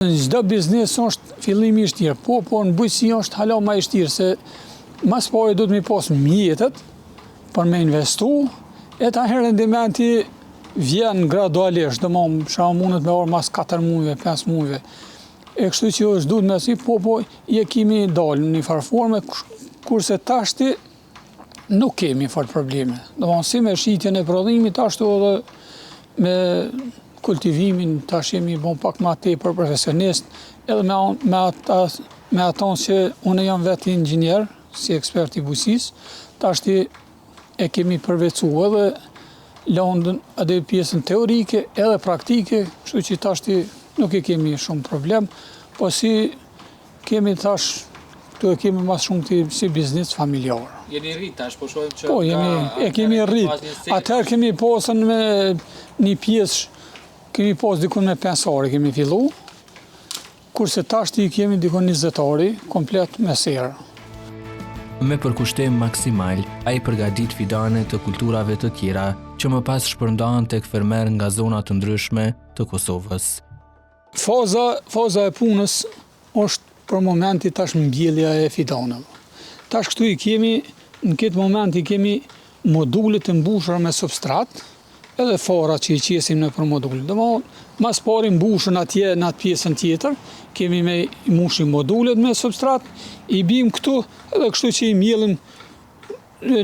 Çdo biznes është fillimi i vështirë, po në bujqësi është hala më i vështirë se mas pari duhet mi pas mjetet për me investu, e ta herë rendimenti vjen gradualisht, domthonjë shama mundet me orë mas 4 muajve, 5 muajve. E kështu që është duhet me si, po je kemi dalë në një farë forme, kurse tashti nuk kemi fort probleme. Domthonjë si me shitjen e prodhimit, ashtu edhe me kultivimin, tash jemi bon pak ma tepër profesionist, edhe me aton që unë jam vetë inxhinier, si ekspert i bujqësisë, tashti e kemi përvecu edhe lëndën edhe pjesën teorike edhe praktike, kështu që tashti nuk e kemi shumë problem, po si kemi tash, këtu e kemi mas shumë si biznes familjar. Jeni rrit tash, po shohim që... Po, kemi rrit. Atëherë kemi posën me një pjesë, kemi posë dikun me 5 ore kemi fillu, kurse tashti kemi dikun 20 ore, komplet me serë. Me përkushtim maksimal, ai përgatit fidane të kulturave të tjera që më pas shpërndahen tek fermer nga zona të ndryshme të Kosovës. Faza e punës është për momenti tash mbjellja e fidaneve. Tash këtu në këtë moment i kemi modulet të mbushura me substrat, edhe fara që i qesim në për modulet. Domthonjë, mas pari mbushën atje në atë pjesën tjetër, kemi me mbushim modulet me substrat, i bim këtu, edhe kështu që i mbjellim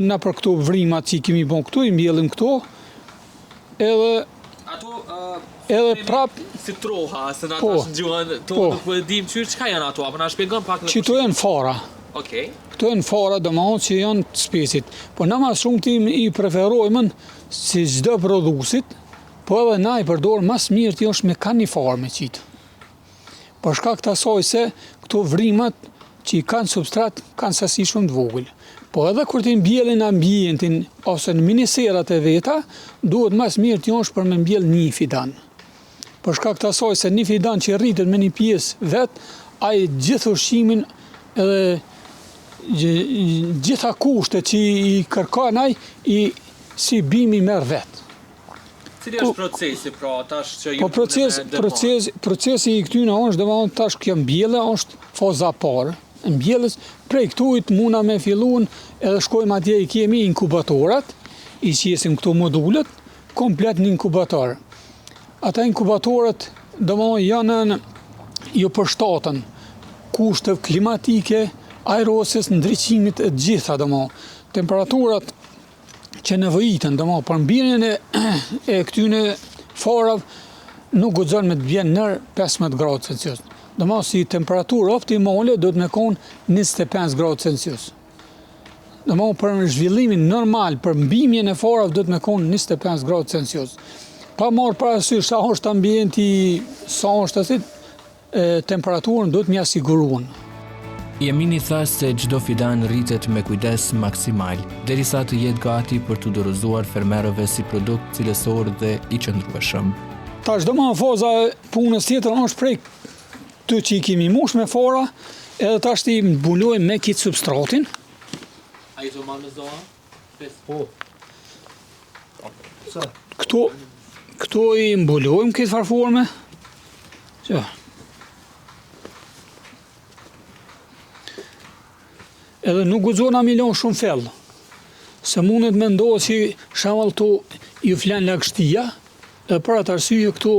në për këtu vrimat që i kemi bon këtu, i mbjellim këtu, edhe prap... Si troha, se na tash gjuhën, nuk po e dim çka janë ato, apo na shpjegon pak në... Qito janë fara. Okej. Këto janë fara, domthonjë që janë të spesit. Po na mas shumë ti i preferojmë si çdo prodhuesit, po edhe na i përdor mas mirë ti është me kanifar me qitë. Për shkak të asaj se këto vrimat që i kanë substrat kanë sasi shumë të vogël. Po edhe kur ti mbjellin ambientin ose në miniserat e veta, duhet mas mirë ti është për me mbjell një fidan. Për shkak të asaj se një fidan që rritet me një pjesë vet, ai gjithë ushqimin edhe gjitha kushtet që i kërkon ai, si bimi merr vet. Cili është procesi, pra, tash që ju... Po procesi i këtyne është, domethënë tash kjo mbjellja është faza parë. Mbjellës, prej këtujt muna me fillun, edhe shkojmë atje i kemi inkubatorat, i qesim këto modulet, komplet në inkubator. Ata inkubatorat, domethënë janë ju përshtatën kushte klimatike, aeroses, ndriçimit e gjitha, domethënë. Temperaturat që nevojiten, domethënë për mbjelljen e këtyne farave nuk guxon me të vjen nër 15 gradë Celsius. Domethënë si temperaturë optimale do të me konë 25 gradë Celsius. Domethënë për zhvillimin normal, për mbimjen e farave do të me konë 25 gradë Celsius. Pa marrë parasysh sa është ambienti, sa është temperaturën do të më asiguruan. Jemini tha se çdo fidan rritet me kujdes maksimal, derisa të jetë gati për të dorëzuar fermerëve si produkt cilësor dhe i qëndrueshëm. Tash domethënë faza e punës tjetër është prej të që i kemi mush me fara, edhe tash ti mbulojmë me kitë substratin. A i të marrë me zoha? Po. Këto i mbulojmë këtë farforme. Që. Edhe nuk guxona milon shumë fellë. Se mundet me ndohë që shamall të ju flan lagështia, dhe për atë arsye këtu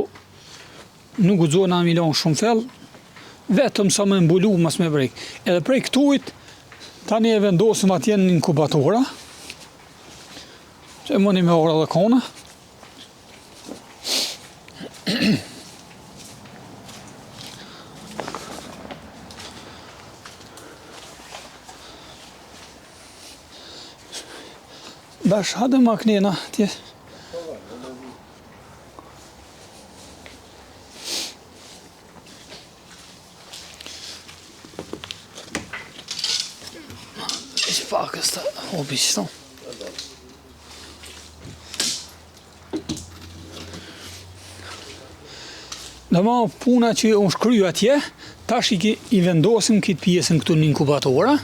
nuk guxona milon shumë fellë, vetëm sa me mbulu mas me brek. Edhe prej këtujt, tani e vendosëm atje në inkubatora, që e mëni me ora dhe kona. Bash, hade maknena tje. Ish pakës të hobi qëto. Dëma puna që unë shkryu atje, tash i vendosim këtë pjesën këtu në inkubatora.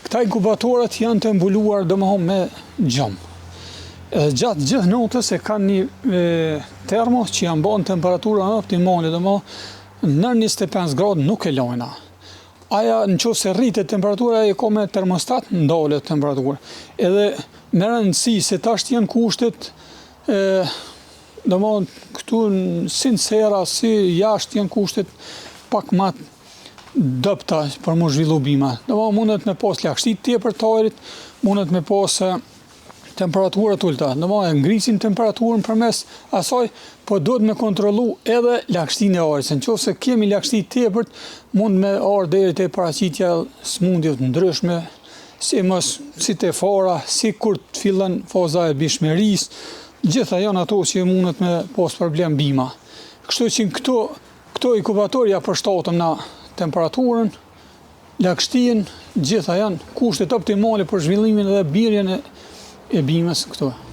Këta inkubatorat janë të mbuluar domethënë me gjom. Gjatë gjithë notës e kanë një termo që janë bën temperaturën optimale, domethënë në 25 gradë nuk e lojna. Aja në qoftë se rritet temperatura e ka me termostat ndalet temperatura. Edhe me rëndësi se tash janë kushtet domthon këtu si në sera, si jashtë janë kushtet pak më dopta për më zhvillu bima. Domthon mundet me pas lagështi tepër të ajrit, mundet me pas temperatura të ulta. Domthon ngrisin temperaturën përmes asaj, po duhet me kontrollu edhe lagështinë e ajrit. Nëse kemi lagështi tepërt, mund me ardhur deri te paraqitja smundjeve të ndryshme, si te fara, si kur të fillon faza e bishmerisë, gjitha janë ato që mundet me pas problem bima. Kështu që këto inkubator ja përshtatëm na temperaturën, lagështinë, gjitha janë kushtet optimale për zhvillimin dhe birjen e bimës këtu.